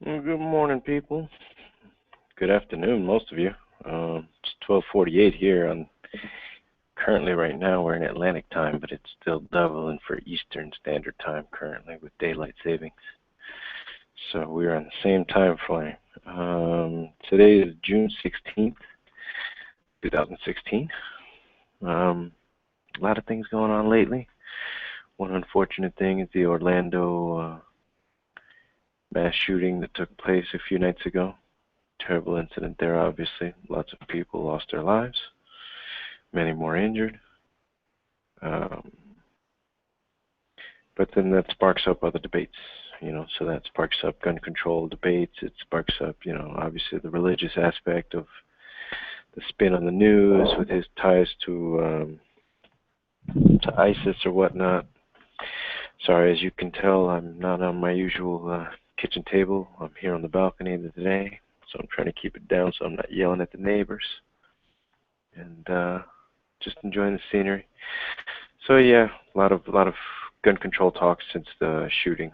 Well, good morning, people. Good afternoon, most of you. It's 12:48 here. Currently right now we're in Atlantic time, but it's still doubling for Eastern Standard Time currently with daylight savings. So we're on the same time frame. Today is June 16th, 2016. A lot of things going on lately. One unfortunate thing is the Orlando mass shooting that took place a few nights ago. Terrible incident there, obviously. Lots of people lost their lives, many more injured. Um, but then that sparks up other debates, so that sparks up gun control debates. It sparks up, obviously the religious aspect of the spin on the news with his ties to ISIS or whatnot. Sorry, as you can tell, I'm not on my usual kitchen table. I'm here on the balcony today, so I'm trying to keep it down so I'm not yelling at the neighbors. And just enjoying the scenery. So yeah, a lot of gun control talks since the shooting.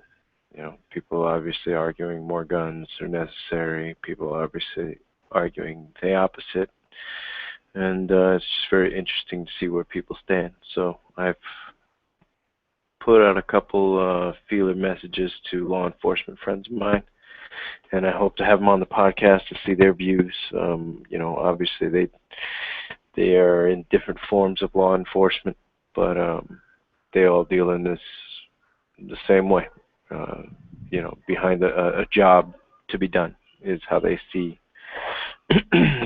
People obviously arguing more guns are necessary. People obviously arguing the opposite. And it's just very interesting to see where people stand. So I've put out a couple feeler messages to law enforcement friends of mine, and I hope to have them on the podcast to see their views. Obviously they are in different forms of law enforcement, but they all deal in this the same way. Behind a job to be done is how they see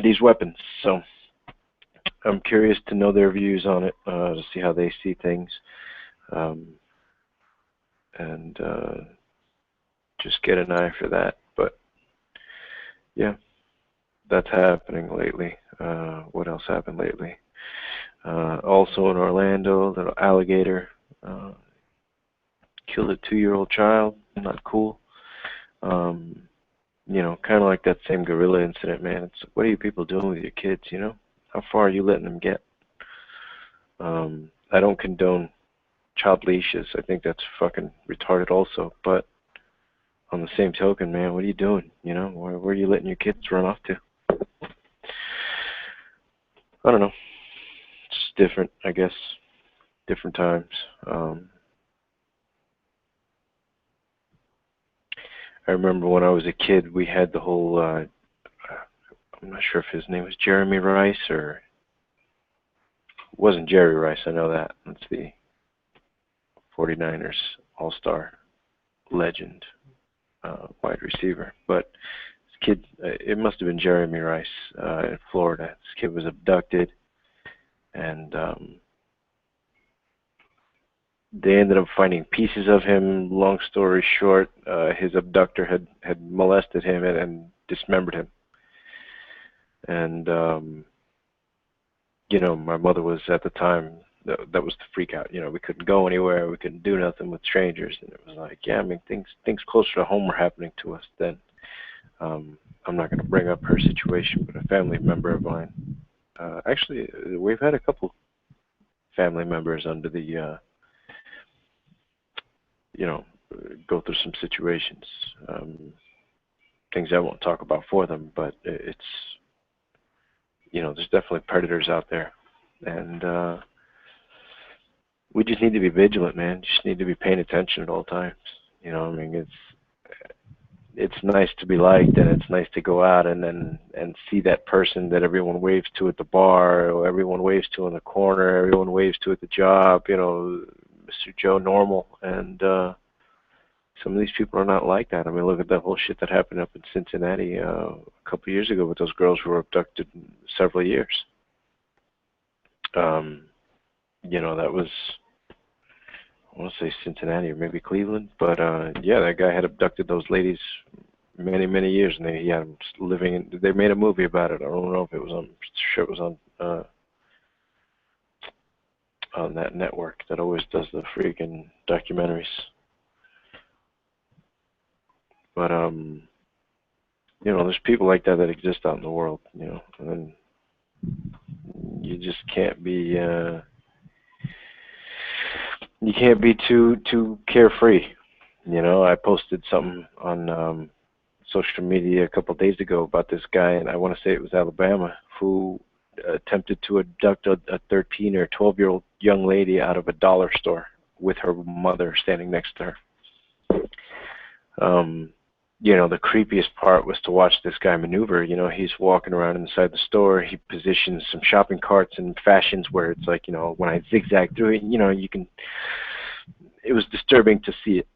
these weapons. So I'm curious to know their views on it, to see how they see things, and just get an eye for that. But yeah, that's happening lately. What else happened lately? Also in Orlando, little alligator killed a 2-year-old child. Not cool. Kind of like that same gorilla incident, man. It's what are you people doing with your kids? How far are you letting them get? I don't condone child leashes. I think that's fucking retarded also. But on the same token, man, what are you doing? Where are you letting your kids run off to? I don't know. It's different, I guess. Different times. I remember when I was a kid, we had the whole, I'm not sure if his name was Jeremy Rice or, it wasn't Jerry Rice, I know that. That's the 49ers All-Star legend, wide receiver. But this kid, it must have been Jeremy Rice in Florida. This kid was abducted, and they ended up finding pieces of him. Long story short, his abductor had molested him and dismembered him. And my mother was at the time, that was the freak out. We couldn't go anywhere, we couldn't do nothing with strangers, and it was like, yeah, I mean, things closer to home were happening to us then. I'm not going to bring up her situation, but a family member of mine. Actually, we've had a couple family members under the go through some situations, things I won't talk about for them, but it's, there's definitely predators out there, and we just need to be vigilant, man. Just need to be paying attention at all times. I mean, it's nice to be liked, and it's nice to go out and see that person that everyone waves to at the bar, or everyone waves to in the corner, everyone waves to at the job, Mr. Joe Normal, and some of these people are not like that. I mean, look at that whole shit that happened up in Cincinnati a couple of years ago with those girls who were abducted several years. That was, I want to say Cincinnati or maybe Cleveland, but yeah, that guy had abducted those ladies many, many years, and he had them living in, they made a movie about it. I don't know if it was on, I'm sure it was on that network that always does the freaking documentaries. But there's people like that exist out in the world, and you just can't be too carefree. I posted something on social media a couple of days ago about this guy, and I want to say it was Alabama, who attempted to abduct a 13 or 12-year-old young lady out of a dollar store with her mother standing next to her. You know, the creepiest part was to watch this guy maneuver. You know, he's walking around inside the store. He positions some shopping carts in fashions where it's like, you know, when I zigzag through it, you know, you can, it was disturbing to see it.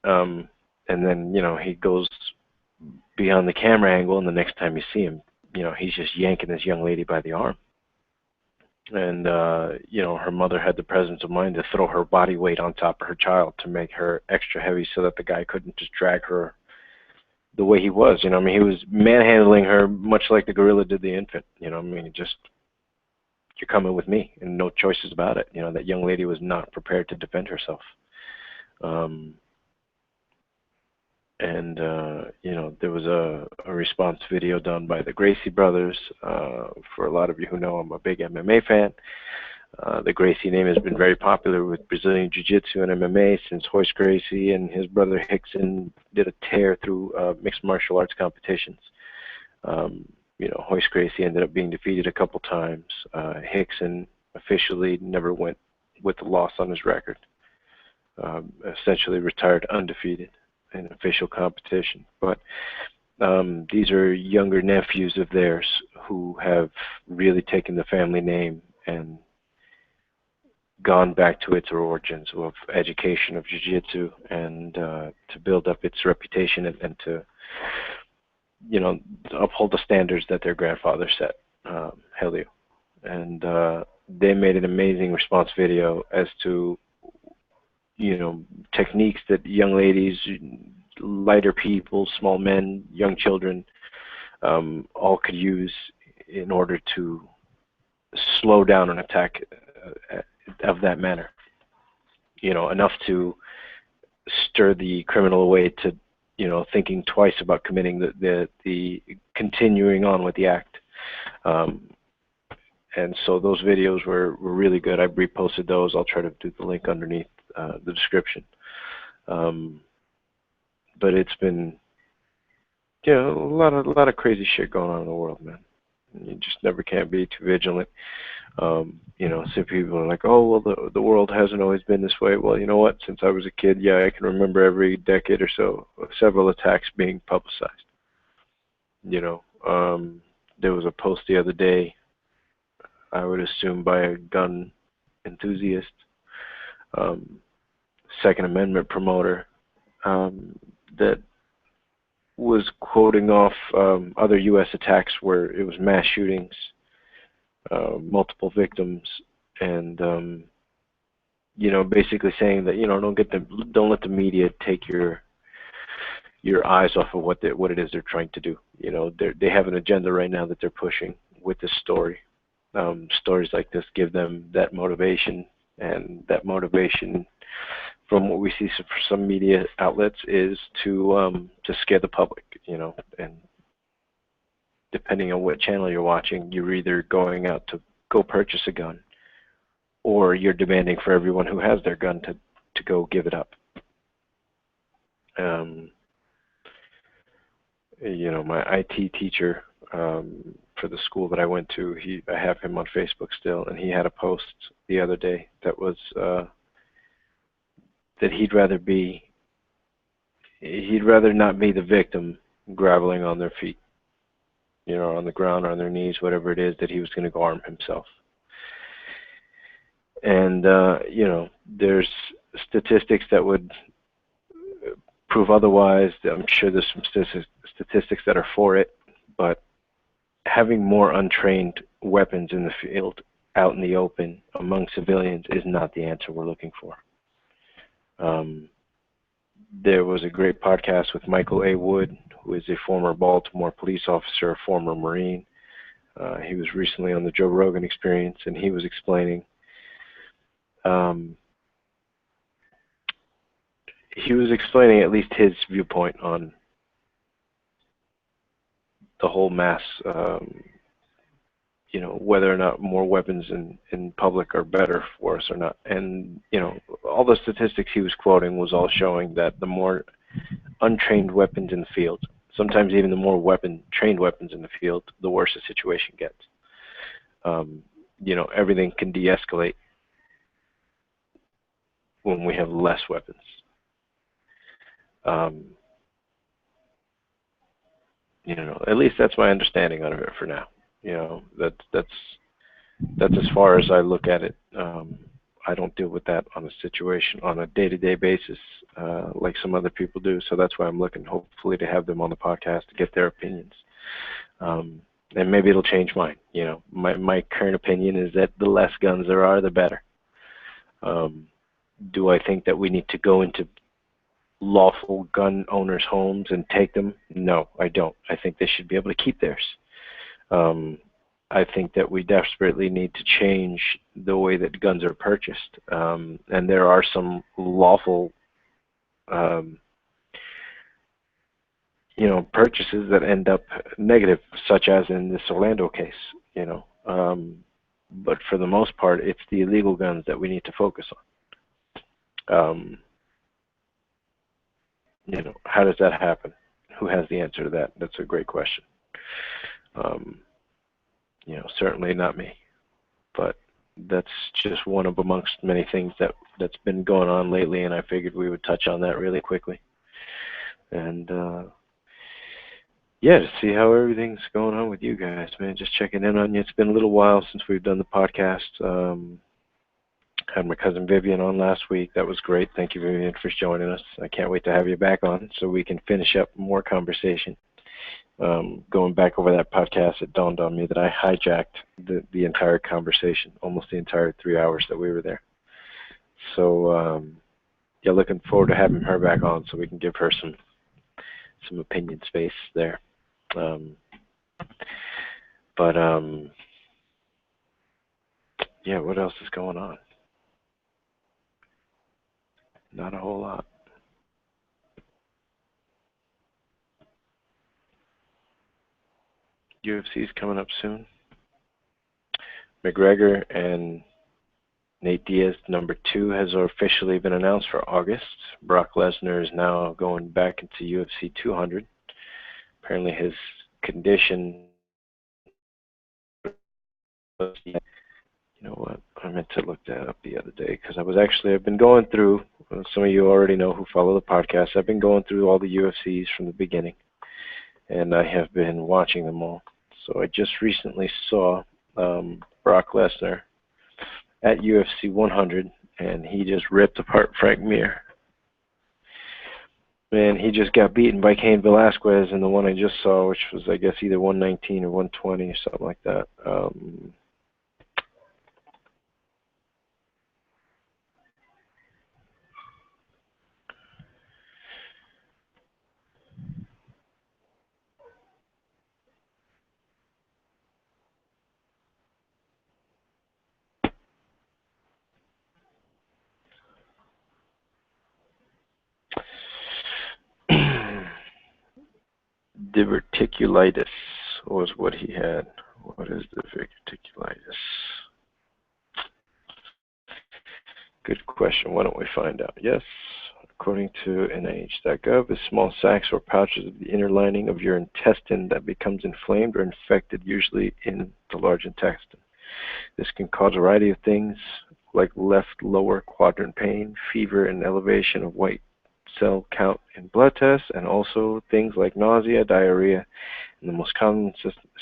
And then, you know, he goes beyond the camera angle, and the next time you see him, you know, he's just yanking this young lady by the arm. And, you know, her mother had the presence of mind to throw her body weight on top of her child to make her extra heavy so that the guy couldn't just drag her the way he was. You know, I mean, he was manhandling her much like the gorilla did the infant. You know, I mean, just, you're coming with me, and no choices about it. You know, that young lady was not prepared to defend herself. You know, there was a response video done by the Gracie brothers. For a lot of you who know, I'm a big MMA fan. The Gracie name has been very popular with Brazilian Jiu-Jitsu and MMA since Royce Gracie and his brother Rickson did a tear through mixed martial arts competitions. You know, Royce Gracie ended up being defeated a couple times. Rickson officially never went with a loss on his record. Essentially retired undefeated in official competition. But these are younger nephews of theirs who have really taken the family name and gone back to its origins of education of jiu-jitsu and to build up its reputation and to, you know, to uphold the standards that their grandfather set, Helio. And they made an amazing response video as to, you know, techniques that young ladies, lighter people, small men, young children, all could use in order to slow down an attack of that manner. You know, enough to stir the criminal away to, you know, thinking twice about committing the continuing on with the act. And so those videos were really good. I reposted those. I'll try to do the link underneath the description. But it's been, you know, a lot of crazy shit going on in the world, man. You just never can be too vigilant. You know, some people are like, oh, well, the world hasn't always been this way. Well, you know what? Since I was a kid, yeah, I can remember every decade or so several attacks being publicized. You know, there was a post the other day, I would assume by a gun enthusiast, Second Amendment promoter, that was quoting off other U.S. attacks where it was mass shootings, multiple victims, and you know, basically saying that, you know, don't let the media take your eyes off of what it is they're trying to do. You know, they have an agenda right now that they're pushing with this story. Stories like this give them that motivation, and that motivation, from what we see from some media outlets, is to scare the public. You know, and depending on what channel you're watching, you're either going out to go purchase a gun, or you're demanding for everyone who has their gun to go give it up. You know, my IT teacher for the school that I went to, I have him on Facebook still, and he had a post the other day that was that he'd rather not be the victim groveling on their feet, you know, on the ground or on their knees, whatever it is, that he was going to go arm himself. And you know, there's statistics that would prove otherwise. I'm sure there's some statistics that are for it, but having more untrained weapons in the field, out in the open, among civilians, is not the answer we're looking for. There was a great podcast with Michael A. Wood, who is a former Baltimore police officer, a former Marine. He was recently on the Joe Rogan Experience, and he was explaining at least his viewpoint on the whole mass, you know, whether or not more weapons in public are better for us or not. And, you know, all the statistics he was quoting was all showing that the more untrained weapons in the field, sometimes even the more trained weapons in the field, the worse the situation gets. Everything can de-escalate when we have less weapons. At least that's my understanding of it for now. That's as far as I look at it. I don't deal with that on a day-to-day basis like some other people do. So that's why I'm looking, hopefully, to have them on the podcast to get their opinions. And maybe it'll change mine. My current opinion is that the less guns there are, the better. Do I think that we need to go into lawful gun owners' homes and take them? No, I don't. I think they should be able to keep theirs. I think that we desperately need to change the way that guns are purchased. And there are some lawful purchases that end up negative, such as in this Orlando case, but for the most part, it's the illegal guns that we need to focus on. How does that happen? Who has the answer to that? That's a great question. Certainly not me, but that's just one of amongst many things that's been going on lately, and I figured we would touch on that really quickly. And to see how everything's going on with you guys, man. Just checking in on you. It's been a little while since we've done the podcast. Had my cousin Vivian on last week. That was great. Thank you, Vivian, for joining us. I can't wait to have you back on so we can finish up more conversation. Going back over that podcast, it dawned on me that I hijacked the entire conversation, almost the entire 3 hours that we were there. So, looking forward to having her back on so we can give her some opinion space there. What else is going on? Not a whole lot. UFC's coming up soon. McGregor and Nate Diaz #2 has officially been announced for August. Brock Lesnar is now going back into UFC 200. Apparently his condition... You know what? I meant to look that up the other day because I've been going through, some of you already know who follow the podcast, I've been going through all the UFCs from the beginning, and I have been watching them all. So I just recently saw Brock Lesnar at UFC 100, and he just ripped apart Frank Mir. Man, he just got beaten by Cain Velasquez in the one I just saw, which was, I guess, either 119 or 120 or something like that. Diverticulitis was what he had. What is diverticulitis? Good question. Why don't we find out? Yes, according to NIH.gov, is small sacs or pouches of the inner lining of your intestine that becomes inflamed or infected, usually in the large intestine. This can cause a variety of things like left lower quadrant pain, fever, and elevation of white cell count in blood tests, and also things like nausea, diarrhea, and the most common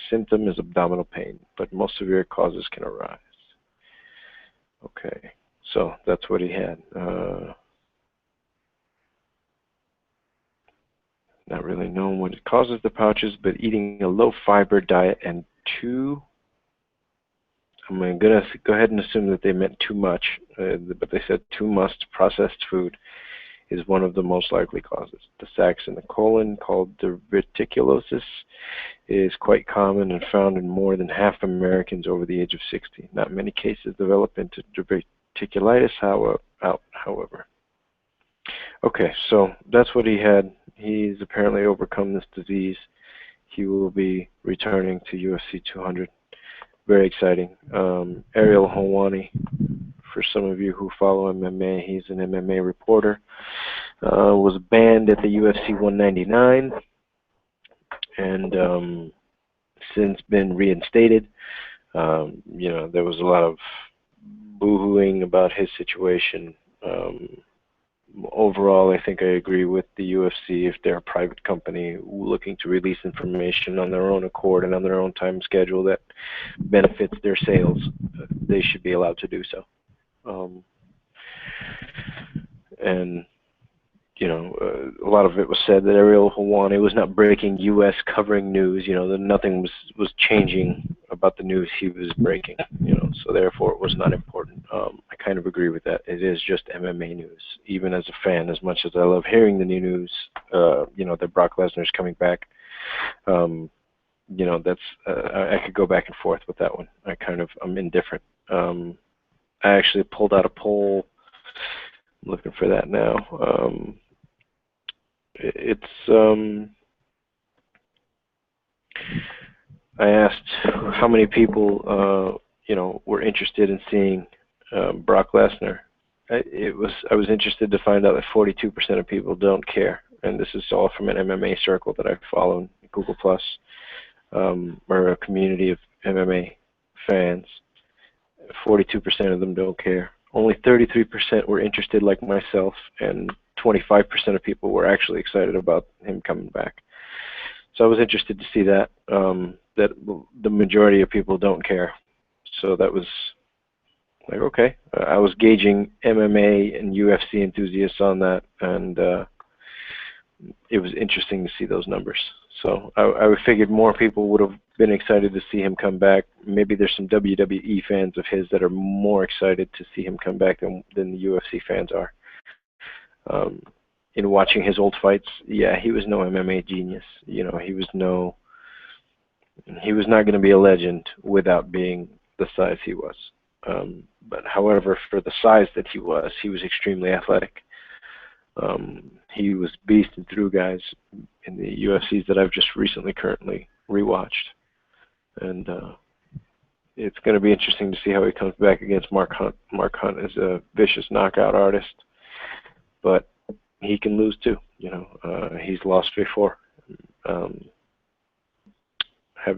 symptom is abdominal pain, but most severe causes can arise. Okay, so that's what he had. Not really knowing what it causes the pouches, but eating a low-fiber diet and I'm going to go ahead and assume that they meant too much, but they said too much processed food is one of the most likely causes. The sacs in the colon, called diverticulosis, is quite common and found in more than half Americans over the age of 60. Not many cases develop into diverticulitis, however. Okay, so that's what he had. He's apparently overcome this disease. He will be returning to UFC 200. Very exciting. Ariel Helwani, for some of you who follow MMA, he's an MMA reporter, was banned at the UFC 199 and since been reinstated. There was a lot of boo-hooing about his situation. Overall, I think I agree with the UFC. If they're a private company looking to release information on their own accord and on their own time schedule that benefits their sales, they should be allowed to do so. And a lot of it was said that Ariel Helwani was not breaking U.S. covering news. That nothing was changing about the news he was breaking. So therefore it was not important. I kind of agree with that. It is just MMA news. Even as a fan, as much as I love hearing the new news, that Brock Lesnar is coming back. That's I could go back and forth with that one. I'm indifferent. I actually pulled out a poll. I'm looking for that now. I asked how many people were interested in seeing Brock Lesnar. I was interested to find out that 42% of people don't care, and this is all from an MMA circle that I follow in Google Plus, or a community of MMA fans. 42% of them don't care. Only 33% were interested, like myself, and 25% of people were actually excited about him coming back. So I was interested to see that the majority of people don't care. So that was like, okay. I was gauging MMA and UFC enthusiasts on that, and it was interesting to see those numbers. So I figured more people would have been excited to see him come back. Maybe there's some WWE fans of his that are more excited to see him come back than the UFC fans are. In watching his old fights, yeah, he was no MMA genius. He was not going to be a legend without being the size he was. But however, for the size that he was extremely athletic. He was beasting through guys in the UFCs that I've just currently rewatched. And it's going to be interesting to see how he comes back against Mark Hunt. Mark Hunt is a vicious knockout artist, but he can lose too. He's lost before. Having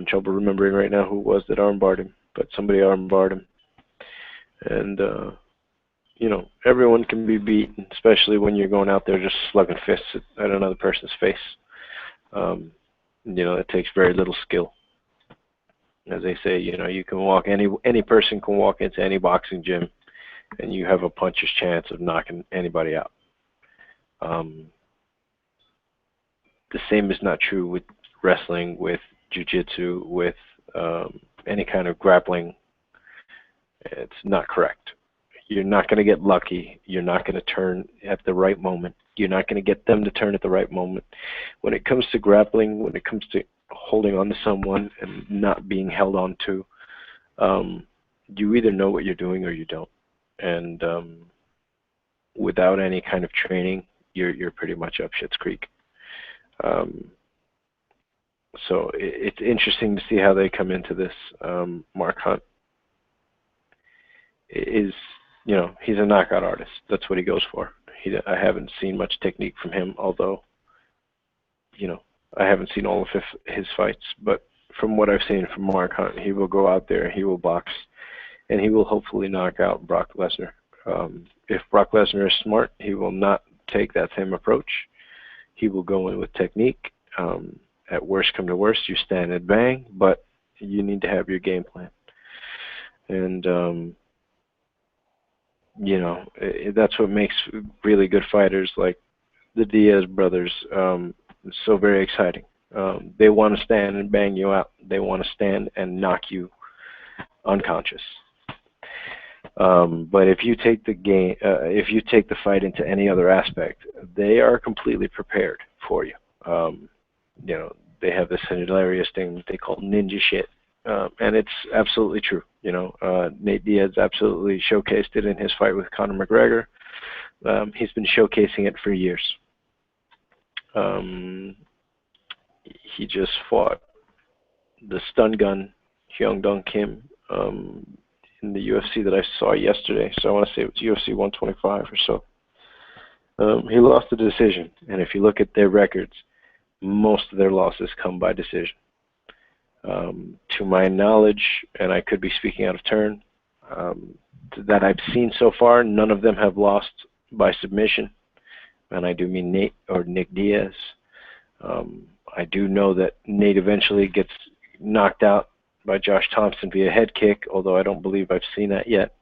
trouble remembering right now who it was that armbarred him, but somebody armbarred him. And everyone can be beaten, especially when you're going out there just slugging fists at another person's face. It takes very little skill. As they say, you can walk any person can walk into any boxing gym, and you have a puncher's chance of knocking anybody out. The same is not true with wrestling, with jiu-jitsu, with any kind of grappling. It's not correct. You're not going to get lucky. You're not going to turn at the right moment. You're not going to get them to turn at the right moment. When it comes to grappling, when it comes to holding on to someone and not being held on to, you either know what you're doing or you don't. And without any kind of training, you're pretty much up shit's creek. So it's interesting to see how they come into this. Mark Hunt is, he's a knockout artist. That's what he goes for. I haven't seen much technique from him, although, I haven't seen all of his fights. But from what I've seen from Mark Hunt, he will go out there, he will box, and he will hopefully knock out Brock Lesnar. If Brock Lesnar is smart, he will not take that same approach. He will go in with technique. At worst come to worst, you stand and bang, but you need to have your game plan. And that's what makes really good fighters like the Diaz brothers so very exciting. They want to stand and bang you out. They want to stand and knock you unconscious. But if you take the fight into any other aspect, they are completely prepared for you. They have this hilarious thing that they call ninja shit. And it's absolutely true. Nate Diaz absolutely showcased it in his fight with Conor McGregor. He's been showcasing it for years. He just fought the stun gun, Hyung Dong Kim, in the UFC that I saw yesterday. So I want to say it was UFC 125 or so. He lost the decision. And if you look at their records, most of their losses come by decision. To my knowledge, and I could be speaking out of turn, that I've seen so far, none of them have lost by submission, and I do mean Nate or Nick Diaz. I do know that Nate eventually gets knocked out by Josh Thompson via head kick, although I don't believe I've seen that yet.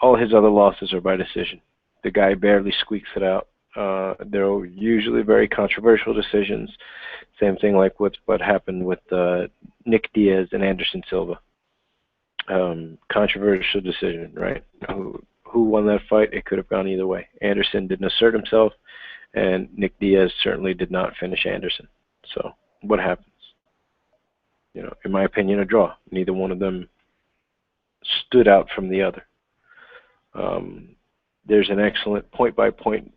All his other losses are by decision. The guy barely squeaks it out. They're usually very controversial decisions. Same thing like what happened with Nick Diaz and Anderson Silva. Controversial decision, right? Who won that fight? It could have gone either way. Anderson didn't assert himself, and Nick Diaz certainly did not finish Anderson. So what happens? You know, in my opinion, a draw. Neither one of them stood out from the other. There's an excellent point-by-point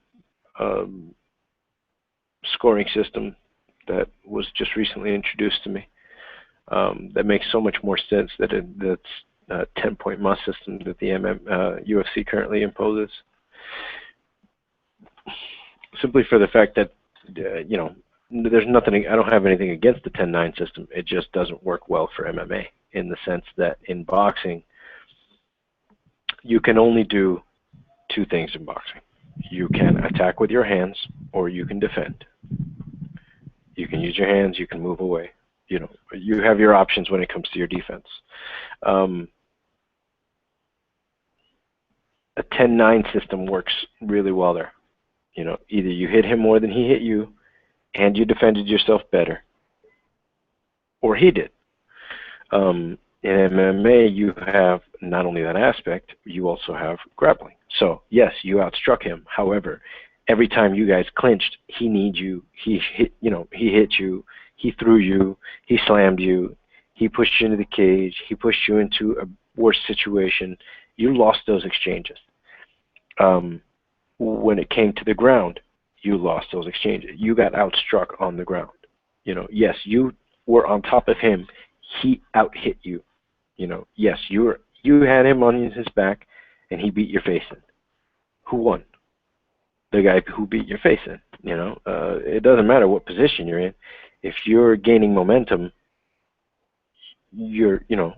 scoring system that was just recently introduced to me that makes so much more sense that's a 10-point must system that the UFC currently imposes. Simply for the fact that, you know, there's nothing, I don't have anything against the 10-9 system. It just doesn't work well for MMA in the sense that in boxing, you can only do two things in boxing. You can attack with your hands or you can defend. You can use your hands, you can move away. You know, you have your options when it comes to your defense. A 10-9 system works really well there. You know, either you hit him more than he hit you and you defended yourself better, or he did. In MMA, you have not only that aspect, you also have grappling. So, yes, you outstruck him. However, every time you guys clinched, he needs you. He hit you. He threw you. He slammed you. He pushed you into the cage. He pushed you into a worse situation. You lost those exchanges. When it came to the ground, you lost those exchanges. You got outstruck on the ground. You know, yes, you were on top of him. He out-hit you. You know, yes, you had him on his back, and he beat your face in. Who won? The guy who beat your face in. You know, it doesn't matter what position you're in. If you're gaining momentum, you're going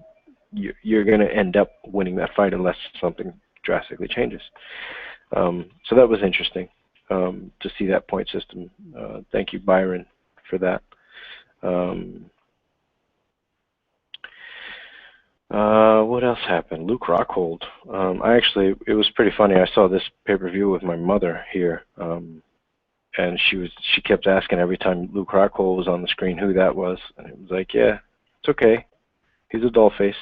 to end up winning that fight unless something drastically changes. So that was interesting to see that point system. Thank you, Byron, for that. What else happened? Luke Rockhold. It was pretty funny. I saw this pay-per-view with my mother here, and she kept asking every time Luke Rockhold was on the screen who that was, and it was like, yeah, it's okay. He's a dollface.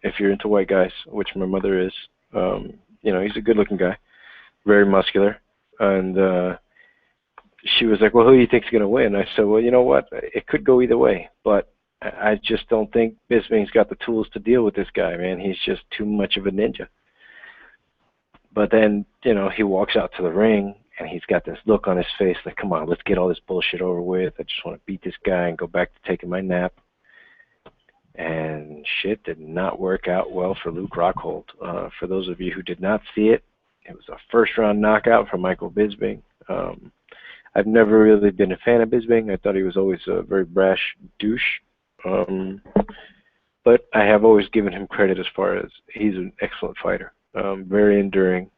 If you're into white guys, which my mother is, you know, he's a good-looking guy, very muscular, and she was like, well, who do you think's going to win? I said, well, you know what? It could go either way, but I just don't think Bisping's got the tools to deal with this guy, man. He's just too much of a ninja. But then, you know, he walks out to the ring, and he's got this look on his face like, come on, let's get all this bullshit over with. I just want to beat this guy and go back to taking my nap. And shit did not work out well for Luke Rockhold. For those of you who did not see it, it was a first-round knockout for Michael Bisping. I've never really been a fan of Bisping. I thought he was always a very brash douche. But I have always given him credit as far as he's an excellent fighter, very enduring.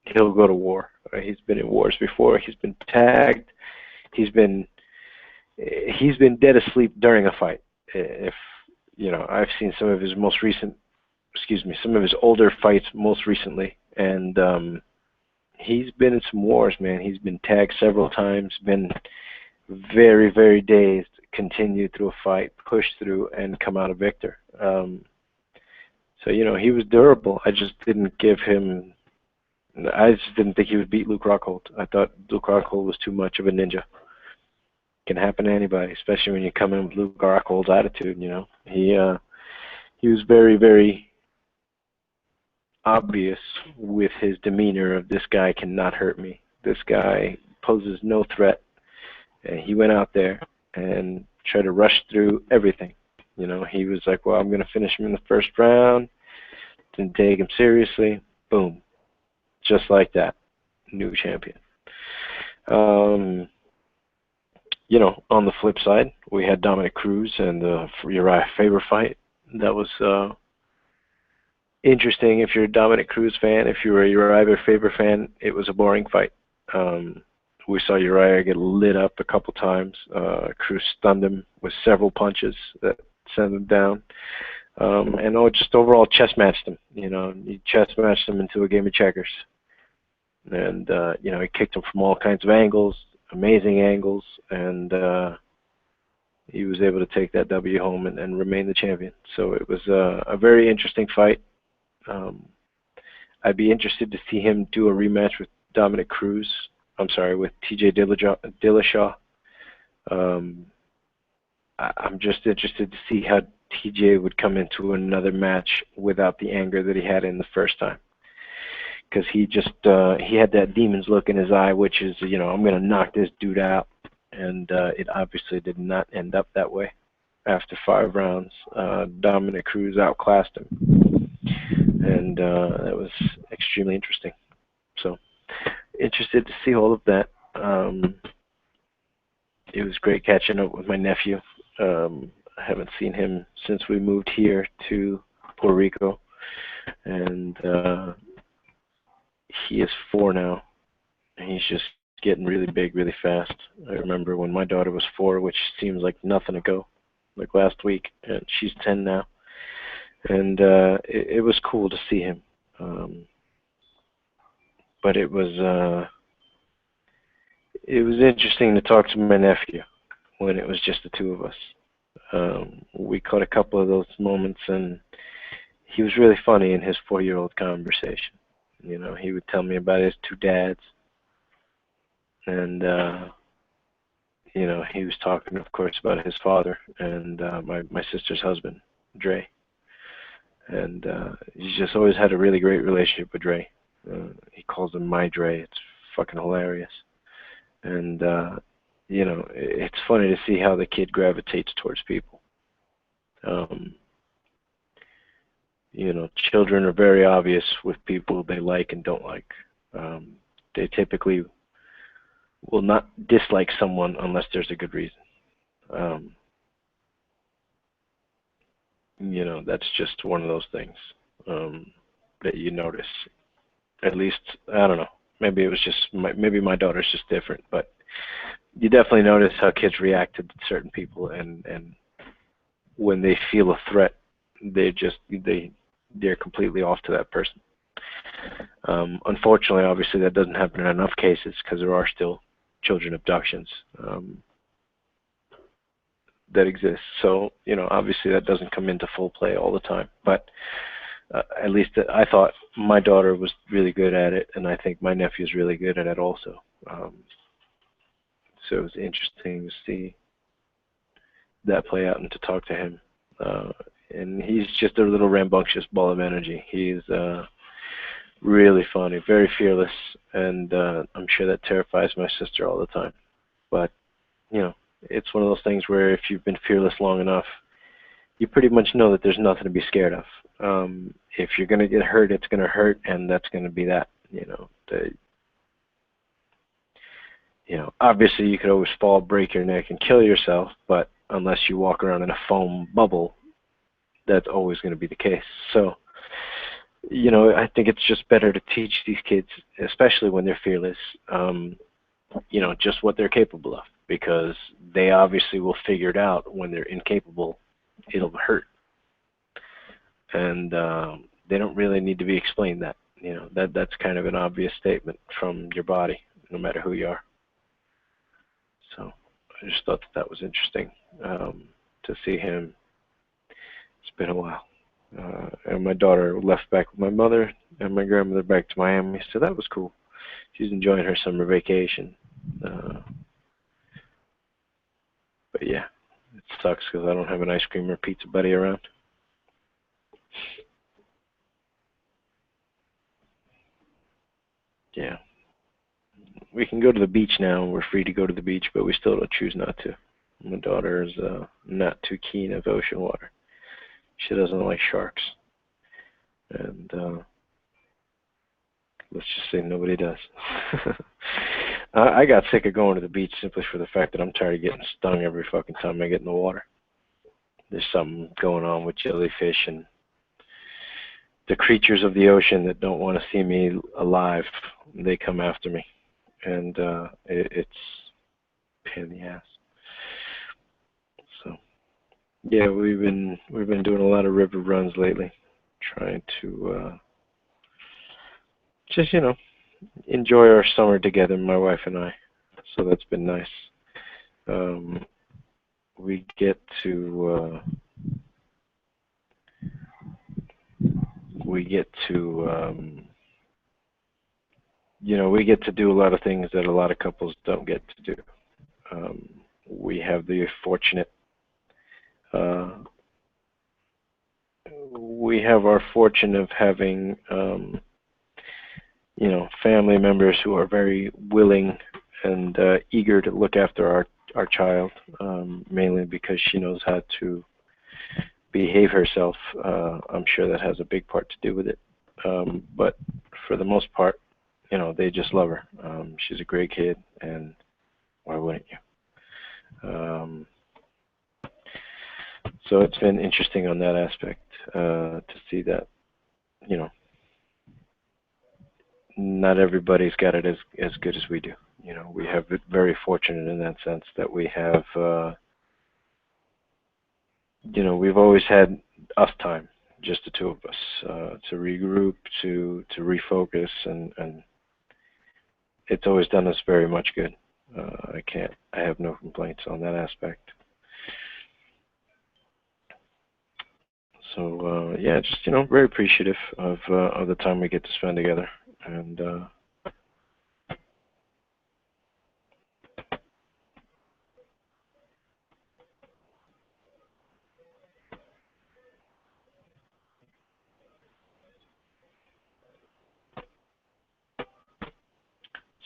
He'll go to war. He's been in wars before. He's been tagged. He's been dead asleep during a fight. If you know, I've seen some of his older fights most recently, and he's been in some wars, man. He's been tagged several times, been very, very dazed, continued through a fight, pushed through, and come out a victor. So, you know, he was durable. I just didn't think he would beat Luke Rockhold. I thought Luke Rockhold was too much of a ninja. Can happen to anybody, especially when you come in with Luke Rockhold's attitude, you know. He was very, very obvious with his demeanor of, this guy cannot hurt me. This guy poses no threat. And he went out there and tried to rush through everything. You know, he was like, well, I'm going to finish him in the first round. Didn't take him seriously. Boom. Just like that. New champion. On the flip side, we had Dominic Cruz and the Uriah Faber fight. That was interesting if you're a Dominic Cruz fan. If you were a Uriah Faber fan, it was a boring fight. We saw Uriah get lit up a couple times. Cruz stunned him with several punches that sent him down. And just overall chess matched him. He chess matched him into a game of checkers. And, he kicked him from all kinds of angles, amazing angles, and he was able to take that W home and remain the champion. So it was a very interesting fight. I'd be interested to see him do a rematch with Dominic Cruz. I'm sorry, with TJ Dillashaw. I'm just interested to see how TJ would come into another match without the anger that he had in the first time. Because he had that demon's look in his eye, which is, I'm going to knock this dude out. And it obviously did not end up that way. After 5 rounds, Dominic Cruz outclassed him. And that was extremely interesting. So, interested to see all of that. It was great catching up with my nephew. I haven't seen him since we moved here to Puerto Rico. And he is 4 now. And he's just getting really big really fast. I remember when my daughter was 4, which seems like nothing ago, like last week, and she's 10 now. And it was cool to see him. But it was interesting to talk to my nephew when it was just the 2 of us. We caught a couple of those moments, and he was really funny in his 4-year-old conversation. He would tell me about his 2 dads. And, he was talking, of course, about his father and my sister's husband, Dre. And he's just always had a really great relationship with Dre. He calls him my Dre. It's fucking hilarious. And, it's funny to see how the kid gravitates towards people. Children are very obvious with people they like and don't like. They typically will not dislike someone unless there's a good reason. That's just one of those things that you notice. At least, I don't know. Maybe it was just maybe my daughter's just different, but you definitely notice how kids react to certain people, and when they feel a threat, they're completely off to that person. Unfortunately, obviously, that doesn't happen in enough cases because there are still children abductions that exist. So, obviously that doesn't come into full play all the time. But at least I thought my daughter was really good at it, and I think my nephew's really good at it also. So it was interesting to see that play out and to talk to him. And he's just a little rambunctious ball of energy. He's really funny, very fearless, and I'm sure that terrifies my sister all the time. But, it's one of those things where if you've been fearless long enough, you pretty much know that there's nothing to be scared of. If you're going to get hurt, it's going to hurt, and that's going to be that. Obviously you could always fall, break your neck, and kill yourself, but unless you walk around in a foam bubble, that's always going to be the case. So, I think it's just better to teach these kids, especially when they're fearless, just what they're capable of, because they obviously will figure it out when they're incapable. It'll hurt. And they don't really need to be explained that. That's kind of an obvious statement from your body, no matter who you are. So I just thought that was interesting to see him. It's been a while. And my daughter left back with my mother and my grandmother back to Miami, so that was cool. She's enjoying her summer vacation. But yeah, it sucks because I don't have an ice cream or pizza buddy around. Yeah. We can go to the beach now. We're free to go to the beach, but we still don't choose not to. My daughter is not too keen of ocean water. She doesn't like sharks. And let's just say nobody does. I got sick of going to the beach simply for the fact that I'm tired of getting stung every fucking time I get in the water. There's something going on with jellyfish and the creatures of the ocean that don't want to see me alive. They come after me, and it's a pain in the ass. So yeah, we've been doing a lot of river runs lately, trying to just enjoy our summer together, my wife and I. So that's been nice. We get to we get to we get to do a lot of things that a lot of couples don't get to do. We have the fortunate we have our fortune of having family members who are very willing and eager to look after our child, mainly because she knows how to behave herself. I'm sure that has a big part to do with it. But for the most part, they just love her. She's a great kid, and why wouldn't you? So it's been interesting on that aspect to see that, not everybody's got it as good as we do. We have it very fortunate in that sense that we have, we've always had us time, just the two of us, to regroup, to refocus, and it's always done us very much good. I have no complaints on that aspect. So yeah, just very appreciative of the time we get to spend together, and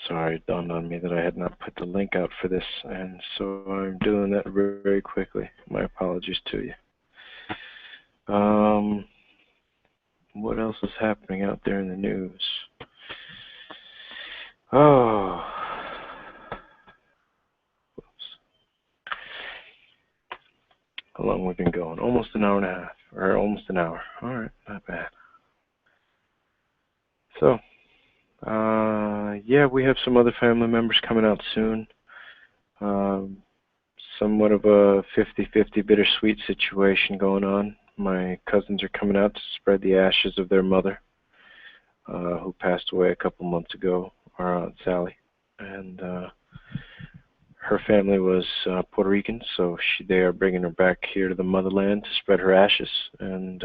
sorry, it dawned on me that I had not put the link out for this, and so I'm doing that very, very quickly. My apologies to you. What else is happening out there in the news? Oh, whoops. How long we've been going? Almost an hour and a half, or almost an hour. All right, not bad. So, yeah, we have some other family members coming out soon. Somewhat of a 50-50 bittersweet situation going on. My cousins are coming out to spread the ashes of their mother, who passed away a couple months ago, our Aunt Sally. And her family was Puerto Rican, so they are bringing her back here to the motherland to spread her ashes. And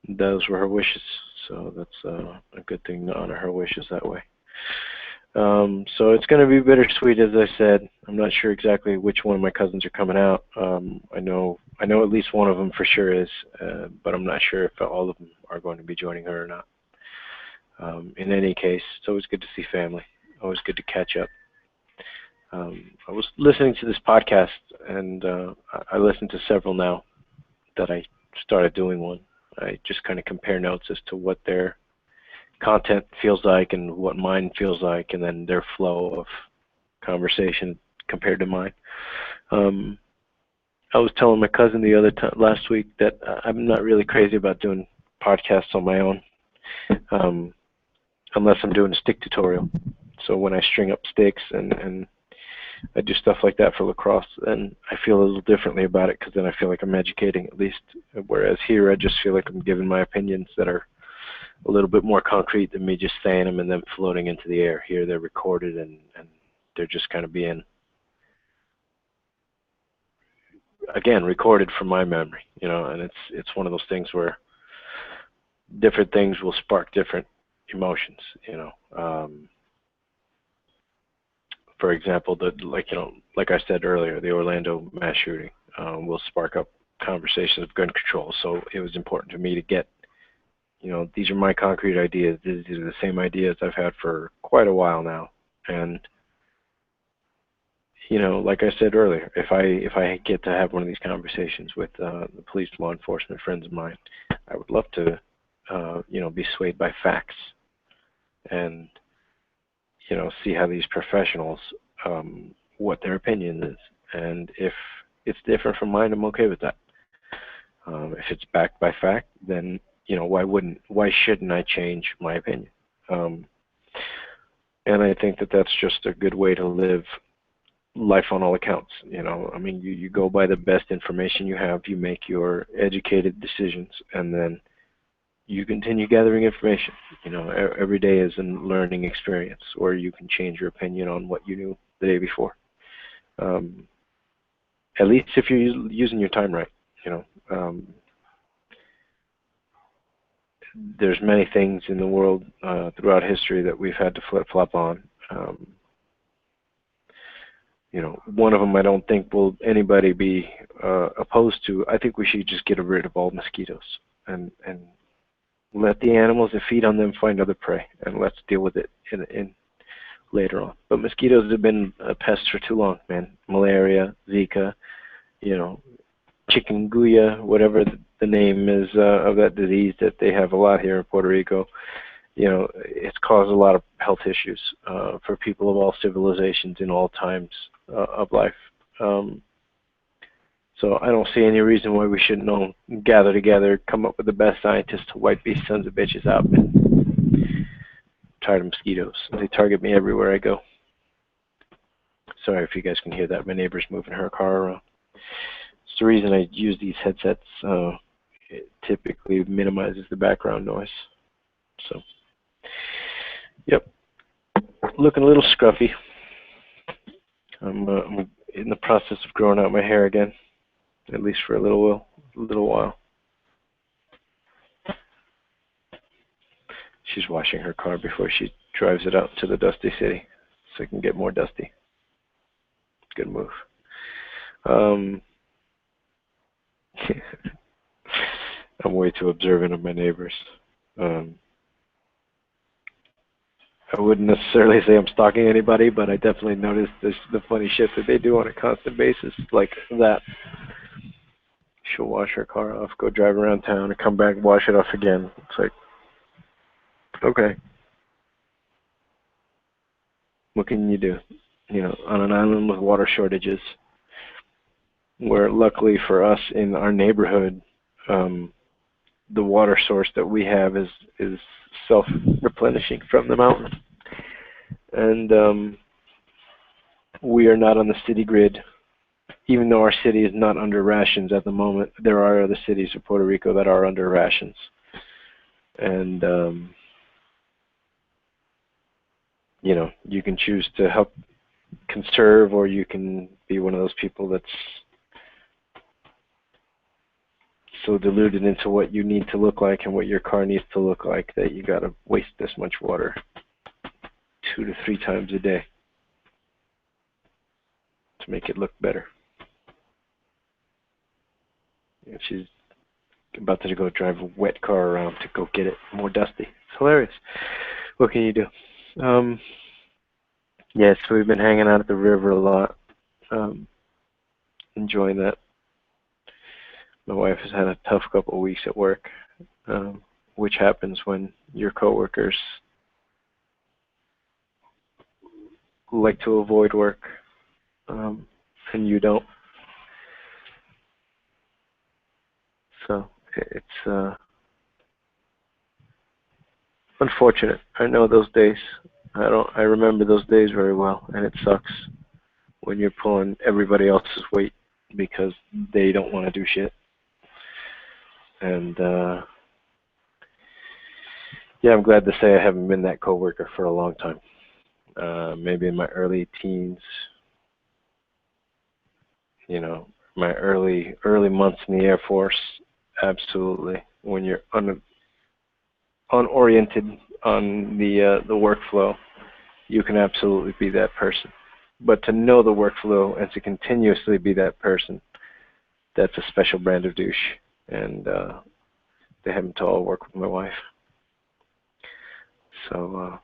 those were her wishes, so that's a good thing to honor her wishes that way. So it's going to be bittersweet, as I said. I'm not sure exactly which one of my cousins are coming out. I know at least one of them for sure is, but I'm not sure if all of them are going to be joining her or not. In any case, it's always good to see family. Always good to catch up. I was listening to this podcast, and I listened to several now that I started doing one. I just kind of compare notes as to what their content feels like and what mine feels like, and then their flow of conversation compared to mine. I was telling my cousin last week that I'm not really crazy about doing podcasts on my own, unless I'm doing a stick tutorial. So when I string up sticks and I do stuff like that for lacrosse, then I feel a little differently about it, because then I feel like I'm educating at least. Whereas here, I just feel like I'm giving my opinions that are a little bit more concrete than me just saying them and then floating into the air. Here they're recorded and they're just kind of being, again, recorded from my memory, and it's one of those things where different things will spark different emotions, for example, like I said earlier, the Orlando mass shooting will spark up conversations of gun control. So it was important to me to get, these are my concrete ideas. These are the same ideas I've had for quite a while now. And, like I said earlier, if I get to have one of these conversations with the police, law enforcement friends of mine, I would love to, be swayed by facts. And, see how these professionals, what their opinion is. And if it's different from mine, I'm okay with that. If it's backed by fact, then, why shouldn't I change my opinion? And I think that that's just a good way to live life on all accounts. You go by the best information you have, you make your educated decisions, and then you continue gathering information. Every day is a learning experience, or you can change your opinion on what you knew the day before. At least if you're using your time right. There's many things in the world throughout history that we've had to flip-flop on. One of them I don't think will anybody be opposed to. I think we should just get rid of all mosquitoes and let the animals that feed on them find other prey, and let's deal with it in later on. But mosquitoes have been a pest for too long, man. Malaria, Zika, chikungunya, whatever the name is of that disease that they have a lot here in Puerto Rico. It's caused a lot of health issues for people of all civilizations in all times of life. So I don't see any reason why we shouldn't all gather together, come up with the best scientists to wipe these sons of bitches out, man. I'm tired of mosquitoes. They target me everywhere I go. Sorry if you guys can hear that. My neighbor's moving her car around. It's the reason I use these headsets. It typically minimizes the background noise. So, yep. Looking a little scruffy. I'm in the process of growing out my hair again, at least for a little while. She's washing her car before she drives it out to the dusty city, so it can get more dusty. Good move. I'm way too observant of my neighbors. I wouldn't necessarily say I'm stalking anybody, but I definitely notice the funny shit that they do on a constant basis, like that. She'll wash her car off, go drive around town, and come back and wash it off again. It's like, okay. What can you do? On an island with water shortages, where luckily for us in our neighborhood, the water source that we have is self-replenishing from the mountain. And we are not on the city grid. Even though our city is not under rations at the moment, there are other cities of Puerto Rico that are under rations. And, you can choose to help conserve, or you can be one of those people that's so diluted into what you need to look like and what your car needs to look like that you got to waste this much water 2 to 3 times a day to make it look better. And she's about to go drive a wet car around to go get it more dusty. It's hilarious. What can you do? Yes, we've been hanging out at the river a lot. Enjoying that. My wife has had a tough couple of weeks at work, which happens when your coworkers like to avoid work, and you don't. So it's unfortunate. I know those days. I remember those days very well, and it sucks when you're pulling everybody else's weight because they don't want to do shit. And yeah, I'm glad to say I haven't been that coworker for a long time. Maybe in my early teens, my early months in the Air Force, absolutely. When you're unoriented on the workflow, you can absolutely be that person. But to know the workflow and to continuously be that person, that's a special brand of douche. And they happen to all work with my wife. So,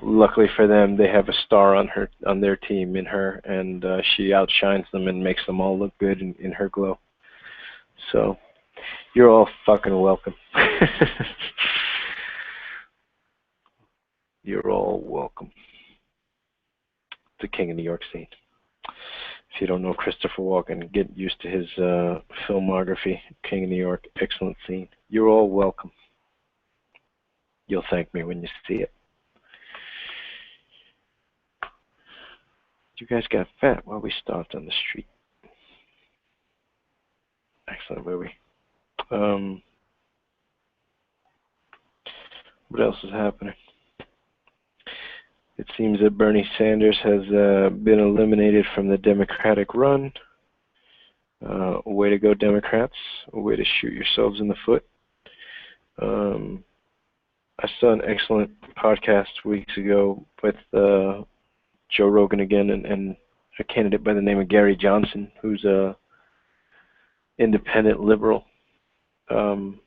luckily for them, they have a star on their team in her, and she outshines them and makes them all look good in her glow. So, you're all fucking welcome. You're all welcome. The King of New York scene. If you don't know Christopher Walken, get used to his filmography. King of New York, excellent scene. You're all welcome. You'll thank me when you see it. You guys got fat while we stopped on the street. Excellent movie. What else is happening? It seems that Bernie Sanders has been eliminated from the Democratic run. Way to go, Democrats. A way to shoot yourselves in the foot. I saw an excellent podcast weeks ago with Joe Rogan again and a candidate by the name of Gary Johnson, who's a independent liberal. And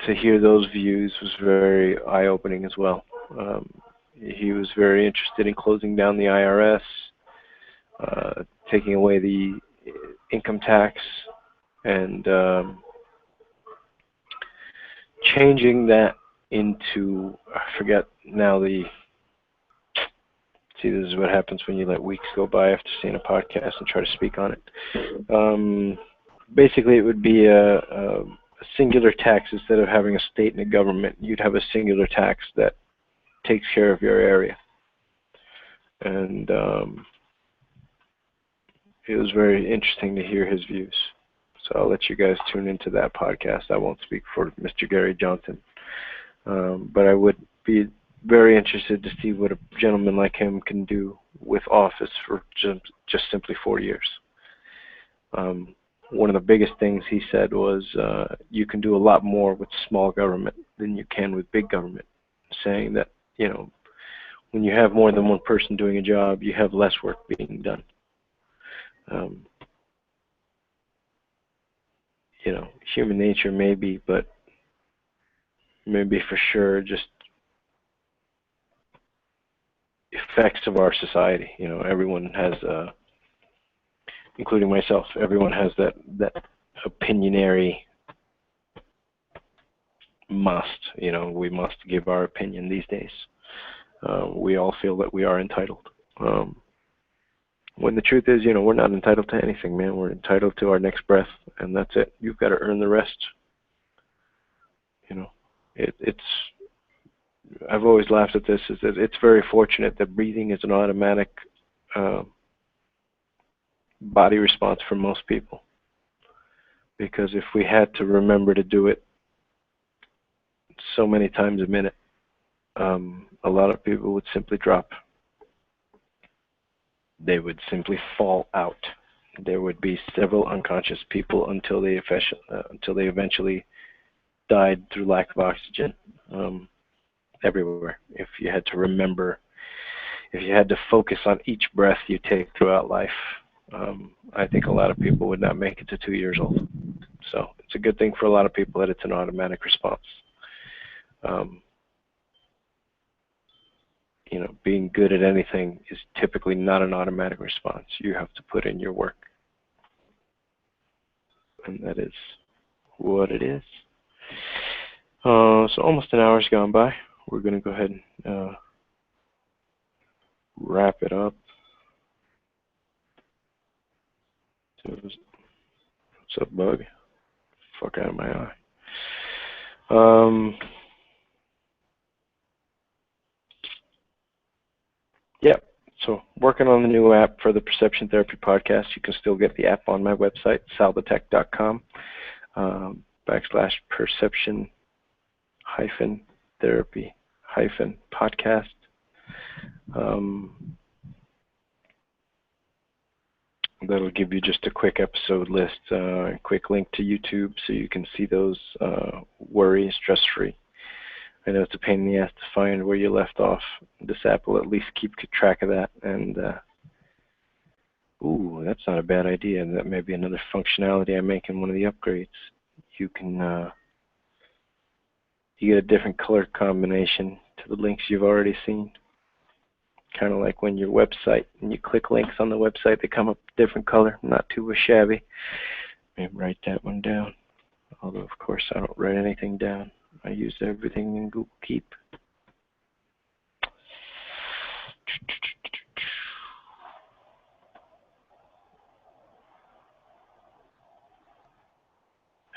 to hear those views was very eye-opening as well. He was very interested in closing down the IRS, taking away the income tax, and changing that into, I forget now see, this is what happens when you let weeks go by after seeing a podcast and try to speak on it. Basically, it would be a singular tax instead of having a state and a government. You'd have a singular tax that takes care of your area. And it was very interesting to hear his views. So I'll let you guys tune into that podcast. I won't speak for Mr. Gary Johnson. But I would be very interested to see what a gentleman like him can do with office for just simply 4 years. One of the biggest things he said was you can do a lot more with small government than you can with big government, saying that, you know, when you have more than one person doing a job, you have less work being done. You know, human nature maybe, but maybe for sure just effects of our society. You know, everyone has, including myself, everyone has that opinionary must. You know, we must give our opinion these days. We all feel that we are entitled. When the truth is, you know, we're not entitled to anything, man. We're entitled to our next breath, and that's it. You've got to earn the rest. You know, it's. I've always laughed at this. Is that it's very fortunate that breathing is an automatic body response for most people. Because if we had to remember to do it so many times a minute, a lot of people would simply drop. They would simply fall out. There would be several unconscious people until they eventually died through lack of oxygen. Everywhere. If you had to remember, if you had to focus on each breath you take throughout life, I think a lot of people would not make it to 2 years old. So it's a good thing for a lot of people that it's an automatic response. You know, being good at anything is typically not an automatic response. You have to put in your work. And that is what it is. So almost an hour's gone by. We're going to go ahead and wrap it up. What's up, bug? Fuck out of my eye. Yep. So working on the new app for the Perception Therapy Podcast. You can still get the app on my website, salvatech.com, /perception-therapy-podcast. That'll give you just a quick episode list, a quick link to YouTube so you can see those worry, stress-free. I know it's a pain in the ass to find where you left off. This app will at least keep track of that. And, ooh, that's not a bad idea. That may be another functionality I make in one of the upgrades. You can, you get a different color combination to the links you've already seen. Kind of like when your website, and you click links on the website, they come up different color, not too shabby. Maybe write that one down. Although, of course, I don't write anything down. I use everything in Google Keep.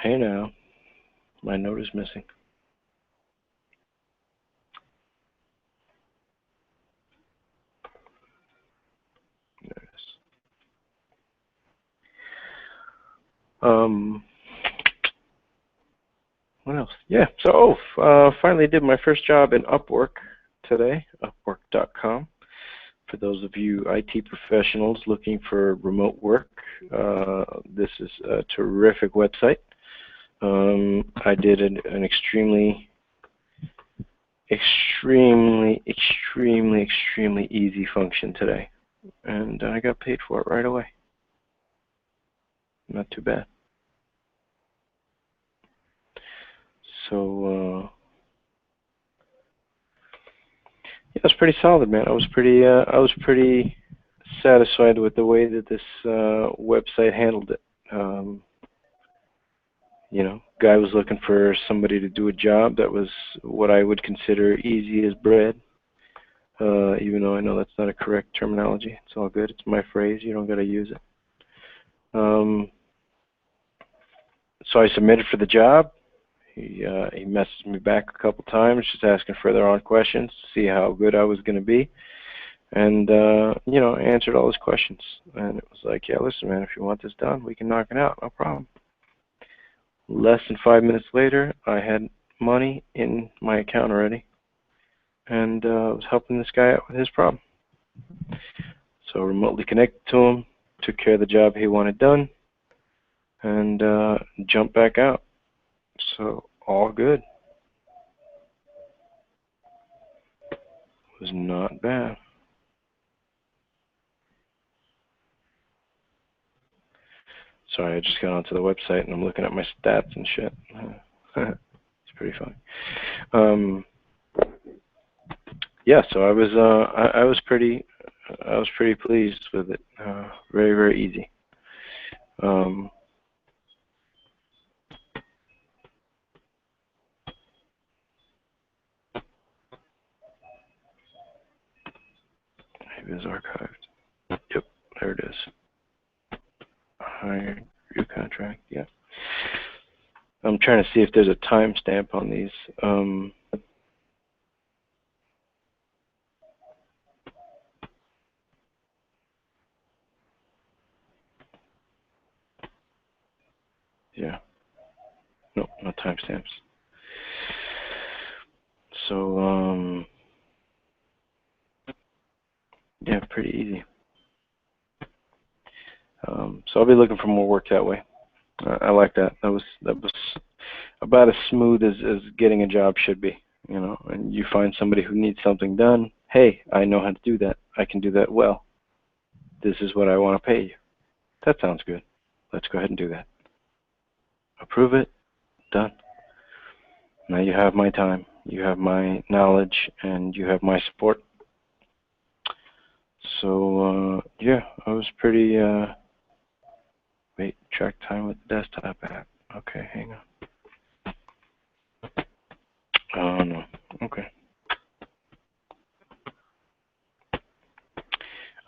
Hey now, my note is missing. There it is. What else? Yeah, so finally did my first job in Upwork today, Upwork.com. For those of you IT professionals looking for remote work, this is a terrific website. I did an extremely easy function today, and I got paid for it right away. Not too bad. So yeah, it was pretty solid, man. I was pretty satisfied with the way that this website handled it. You know, guy was looking for somebody to do a job that was what I would consider easy as bread. Even though I know that's not a correct terminology. It's all good. It's my phrase. You don't got to use it. So I submitted for the job. He messaged me back a couple times, just asking further on questions to see how good I was going to be. And, you know, I answered all his questions. And it was like, yeah, listen, man, if you want this done, we can knock it out. No problem. Less than 5 minutes later, I had money in my account already. And I was helping this guy out with his problem. So remotely connected to him, took care of the job he wanted done, and jumped back out. So all good. It was not bad. Sorry, I just got onto the website and I'm looking at my stats and shit. It's pretty funny. Yeah, so I was pretty pleased with it. Very easy. Maybe it's archived. Yep, there it is. Hire your contract. Yeah. I'm trying to see if there's a timestamp on these. Yeah. No, no timestamps. So, yeah, pretty easy. So I'll be looking for more work that way. I like that. That was about as smooth as getting a job should be. You know, and you find somebody who needs something done. Hey, I know how to do that. I can do that well. This is what I want to pay you. That sounds good. Let's go ahead and do that. Approve it. Done. Now you have my time. You have my knowledge, and you have my support. So yeah, I was pretty. Wait, track time with the desktop app. Okay, hang on. Oh no. Okay.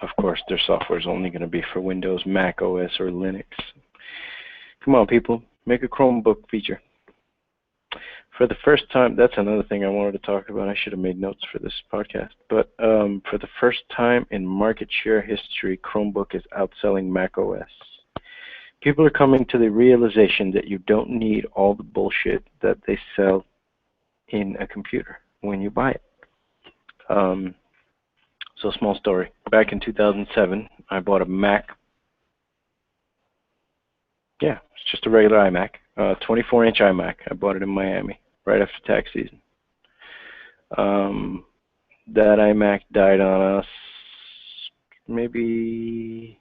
Of course, their software is only going to be for Windows, Mac OS, or Linux. Come on, people, make a Chromebook feature. For the first time, that's another thing I wanted to talk about. I should have made notes for this podcast. But for the first time in market share history, Chromebook is outselling Mac OS. People are coming to the realization that you don't need all the bullshit that they sell in a computer when you buy it. So small story. Back in 2007, I bought a Mac. Yeah, it's just a regular iMac, 24-inch iMac. I bought it in Miami right after tax season. That iMac died on us. Maybe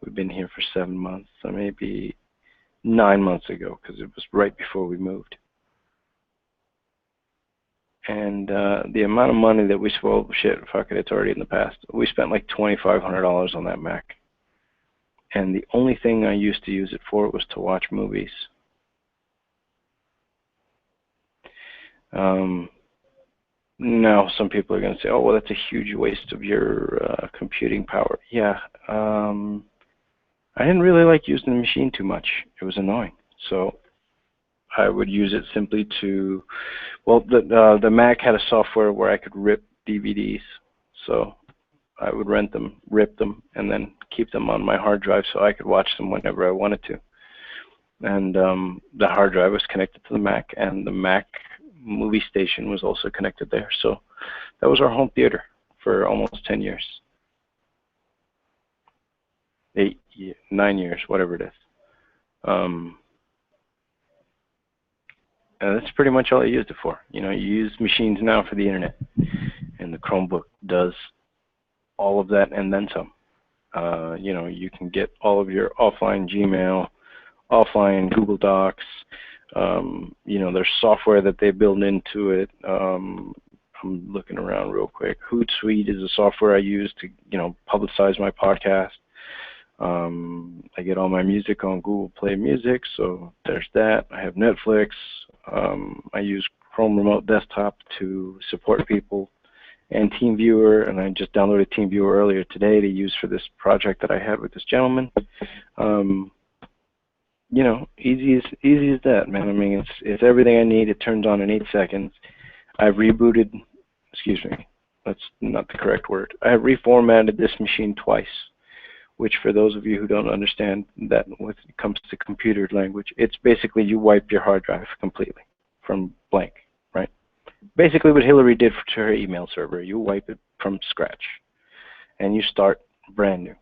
we've been here for 7 months, so maybe 9 months ago, because it was right before we moved. And the amount of money that we spoiled, shit, fuck it, it's already in the past. We spent like $2,500 on that Mac. And the only thing I used to use it for was to watch movies. Now, some people are going to say, oh, well, that's a huge waste of your computing power. Yeah, I didn't really like using the machine too much. It was annoying. So I would use it simply to, well, the Mac had a software where I could rip DVDs, so I would rent them, rip them, and then keep them on my hard drive so I could watch them whenever I wanted to. And the hard drive was connected to the Mac, and the Mac movie station was also connected there. So that was our home theater for almost 10 years. 9 years, whatever it is. And that's pretty much all I used it for. You know, you use machines now for the internet, and the Chromebook does all of that and then some. You know, you can get all of your offline Gmail, offline Google Docs. You know, there's software that they build into it. I'm looking around real quick. Hootsuite is a software I use to, you know, publicize my podcast. I get all my music on Google Play Music, so there's that. I have Netflix. I use Chrome Remote Desktop to support people, and TeamViewer, and I just downloaded TeamViewer earlier today to use for this project that I had with this gentleman. You know, easy as that, man. I mean, it's everything I need. It turns on in 8 seconds. I've rebooted, excuse me, that's not the correct word. I have reformatted this machine twice, which for those of you who don't understand that when it comes to computer language, it's basically you wipe your hard drive completely from blank, right? Basically what Hillary did to her email server, you wipe it from scratch and you start brand new.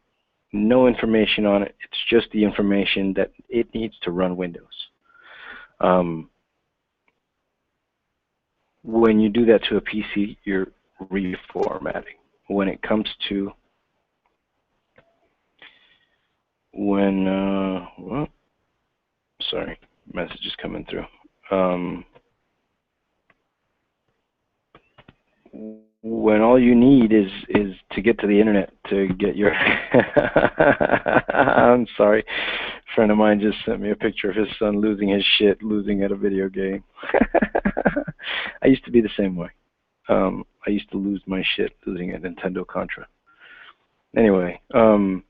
No information on it, it's just the information that it needs to run Windows. When you do that to a PC, you're reformatting. When it comes to well, sorry, message is coming through. When all you need is to get to the internet to get your I'm sorry, a friend of mine just sent me a picture of his son losing his shit, losing at a video game. I used to be the same way. I used to lose my shit losing at Nintendo Contra. Anyway, you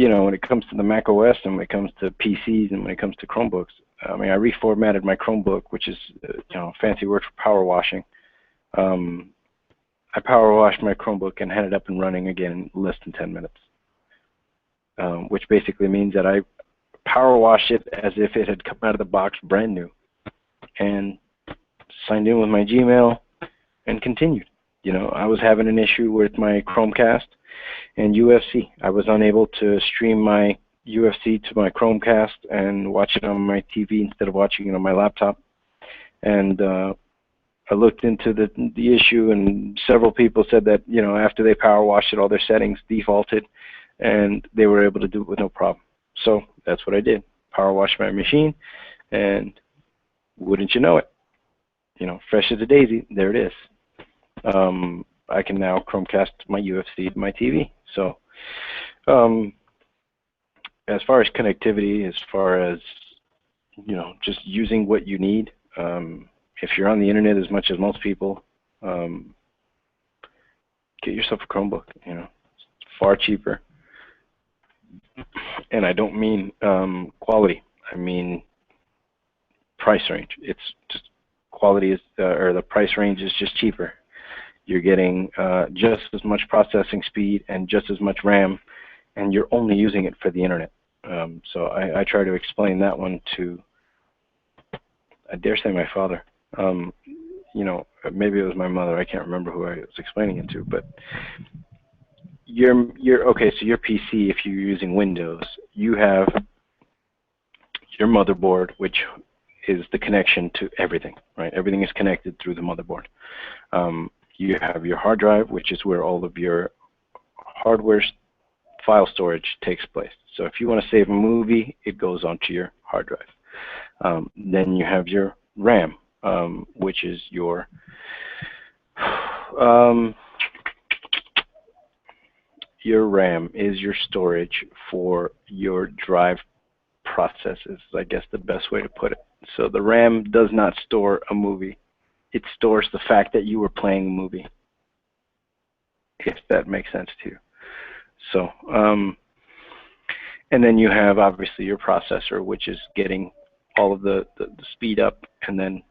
know, when it comes to the Mac OS and when it comes to PCs and when it comes to Chromebooks, I mean, I reformatted my Chromebook, which is, you know, a fancy word for power washing. I power washed my Chromebook and had it up and running again in less than 10 minutes, which basically means that I power washed it as if it had come out of the box brand new and signed in with my Gmail and continued. You know, I was having an issue with my Chromecast and UFC. I was unable to stream my UFC to my Chromecast and watch it on my TV instead of watching it on my laptop. And I looked into the issue, and several people said that, you know, after they power washed it, all their settings defaulted, and they were able to do it with no problem. So that's what I did. Power washed my machine, and wouldn't you know it, you know, fresh as a daisy, there it is. I can now Chromecast my UFC to my TV. So as far as connectivity, as far as, you know, just using what you need, if you're on the internet as much as most people, get yourself a Chromebook. You know, it's far cheaper. And I don't mean quality. I mean price range. It's just quality is, or the price range is just cheaper. You're getting just as much processing speed and just as much RAM, and you're only using it for the internet. So I try to explain that one to, I dare say, my father. You know, maybe it was my mother. I can't remember who I was explaining it to, but okay. So your PC, if you're using Windows, you have your motherboard, which is the connection to everything, right? Everything is connected through the motherboard. You have your hard drive, which is where all of your hardware file storage takes place. So if you want to save a movie, it goes onto your hard drive. Then you have your RAM, which is your RAM is your storage for your drive processes, I guess the best way to put it. So the RAM does not store a movie. It stores the fact that you were playing a movie, if that makes sense to you. So, and then you have obviously your processor, which is getting all of the speed up and then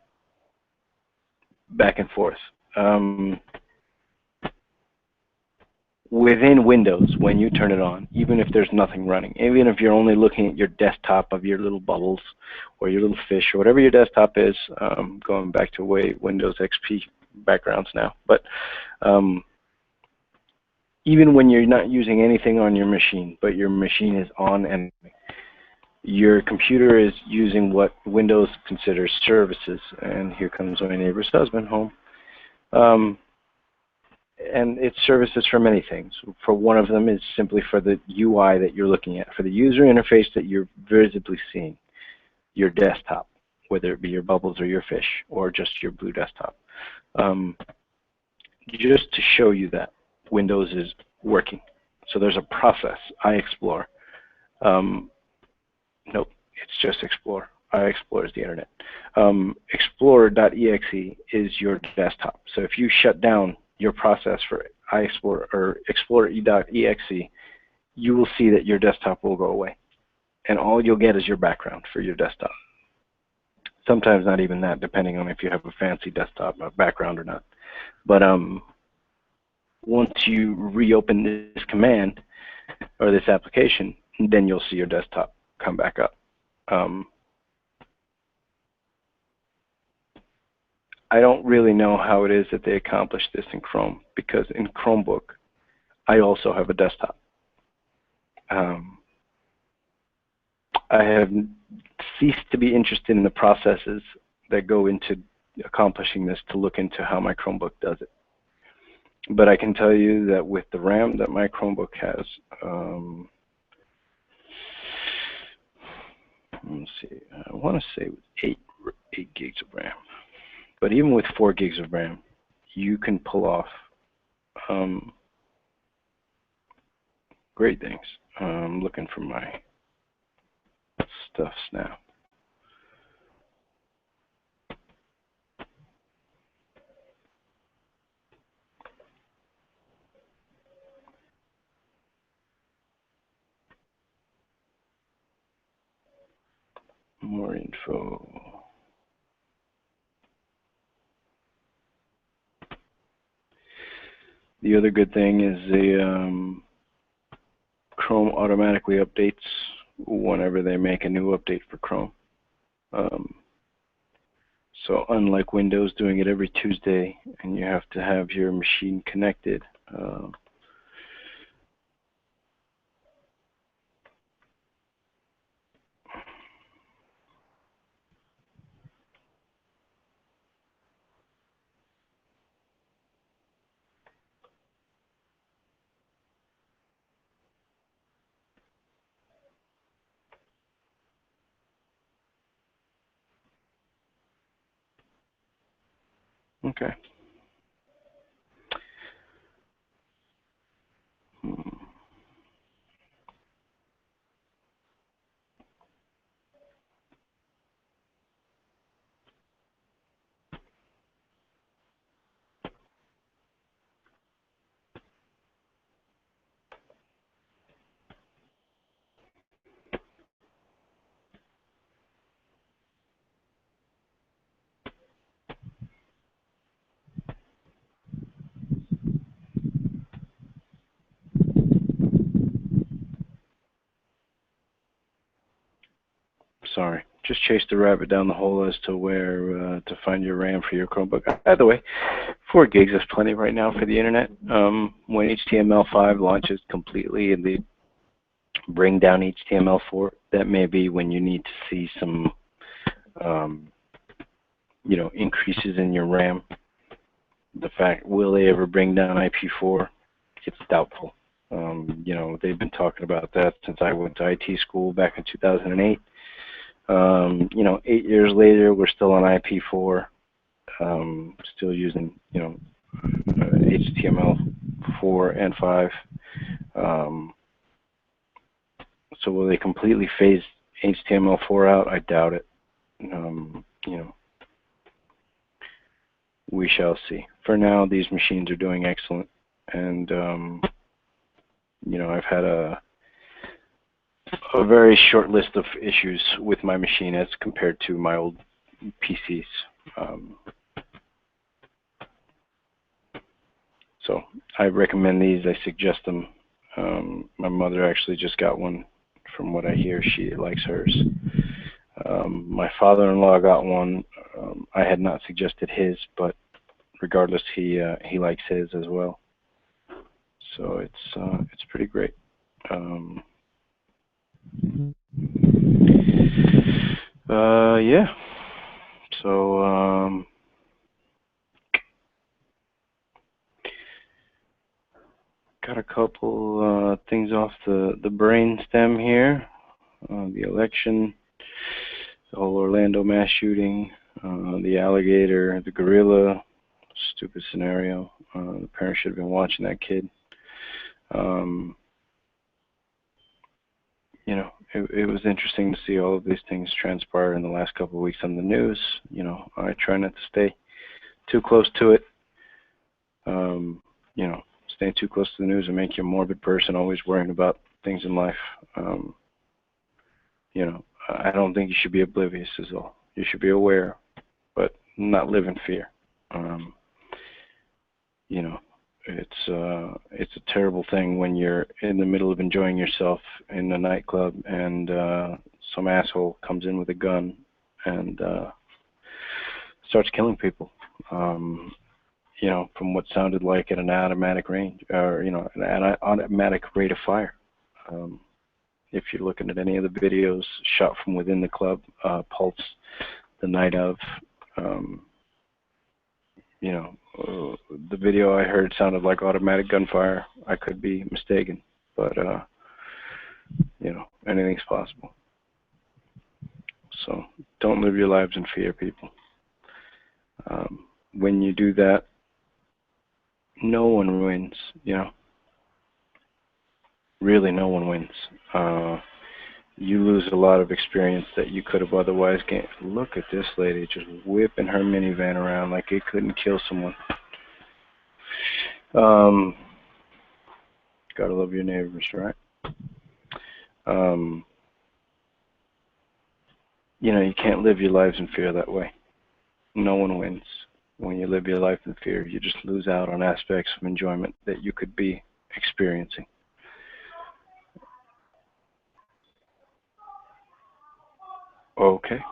back and forth. Within Windows, when you turn it on, even if there's nothing running, even if you're only looking at your desktop of your little bubbles or your little fish or whatever your desktop is, going back to way Windows XP backgrounds now, but even when you're not using anything on your machine, but your machine is on and your computer is using what Windows considers services, and here comes my neighbor's husband home. And it's services for many things. For one of them is simply for the UI that you're looking at, for the user interface that you're visibly seeing, your desktop, whether it be your bubbles or your fish or just your blue desktop. Just to show you that Windows is working. So there's a process, iExplore. Nope, it's just Explore. iExplore is the internet. Explorer.exe is your desktop. So if you shut down your process for iExplore or Explorer.exe, you will see that your desktop will go away. And all you'll get is your background for your desktop. Sometimes not even that, depending on if you have a fancy desktop background or not. But once you reopen this command or this application, then you'll see your desktop come back up. I don't really know how it is that they accomplish this in Chrome, because in Chromebook, I also have a desktop. I have ceased to be interested in the processes that go into accomplishing this to look into how my Chromebook does it. But I can tell you that with the RAM that my Chromebook has, let's see, I want to say with 8 gigs of RAM. But even with 4 gigs of RAM, you can pull off great things. I'm looking for my stuffs now. More info. The other good thing is the Chrome automatically updates whenever they make a new update for Chrome. So unlike Windows doing it every Tuesday and you have to have your machine connected, okay. Sorry, just chased the rabbit down the hole as to where to find your RAM for your Chromebook. By the way, 4 gigs is plenty right now for the internet. When HTML5 launches completely and they bring down HTML4, that may be when you need to see some, increases in your RAM. The fact, will they ever bring down IP4? It's doubtful. They've been talking about that since I went to IT school back in 2008. 8 years later, we're still on IP4, still using, HTML4 and 5. So will they completely phase HTML4 out? I doubt it. We shall see. For now, these machines are doing excellent, and I've had a a very short list of issues with my machine as compared to my old PCs. So I recommend these. I suggest them. My mother actually just got one. From what I hear, she likes hers. My father-in-law got one. I had not suggested his, but regardless, he likes his as well. So it's pretty great. Yeah. So got a couple things off the brain stem here. The election, the whole Orlando mass shooting, the alligator, the gorilla, stupid scenario. The parents should have been watching that kid. You know, it was interesting to see all of these things transpire in the last couple of weeks on the news. You know, I try not to stay too close to it. You know, staying too close to the news will make you a morbid person, always worrying about things in life. You know, I don't think you should be oblivious is all. You should be aware, but not live in fear. You know, it's a terrible thing when you're in the middle of enjoying yourself in a nightclub and some asshole comes in with a gun and starts killing people. You know, from what sounded like at an automatic range, or you know, an automatic rate of fire. If you're looking at any of the videos shot from within the club, Pulse, the night of, you know, the video I heard sounded like automatic gunfire. I could be mistaken, but you know, anything's possible. So don't live your lives in fear, people. When you do that, no one wins, you know. Really, no one wins. You lose a lot of experience that you could have otherwise gained. Look at this lady just whipping her minivan around like it couldn't kill someone. Gotta love your neighbors, right? You know, you can't live your lives in fear that way. No one wins. When you live your life in fear, you just lose out on aspects of enjoyment that you could be experiencing. Okay.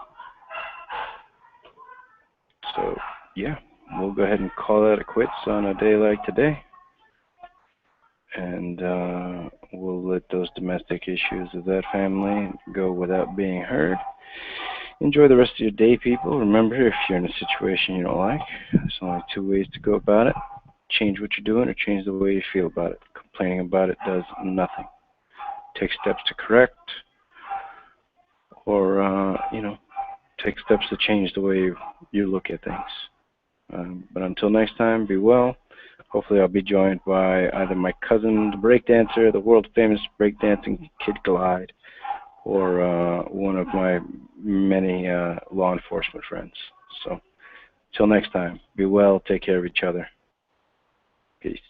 So, yeah, we'll go ahead and call that a quits on a day like today. And we'll let those domestic issues of that family go without being heard. Enjoy the rest of your day, people. Remember, if you're in a situation you don't like, there's only two ways to go about it. Change what you're doing or change the way you feel about it. Complaining about it does nothing. Take steps to correct or, you know, take steps to change the way you look at things. But until next time, be well. Hopefully I'll be joined by either my cousin, the breakdancer, the world-famous breakdancing Kid Glide, or one of my many law enforcement friends. So, till next time, be well, take care of each other. Peace.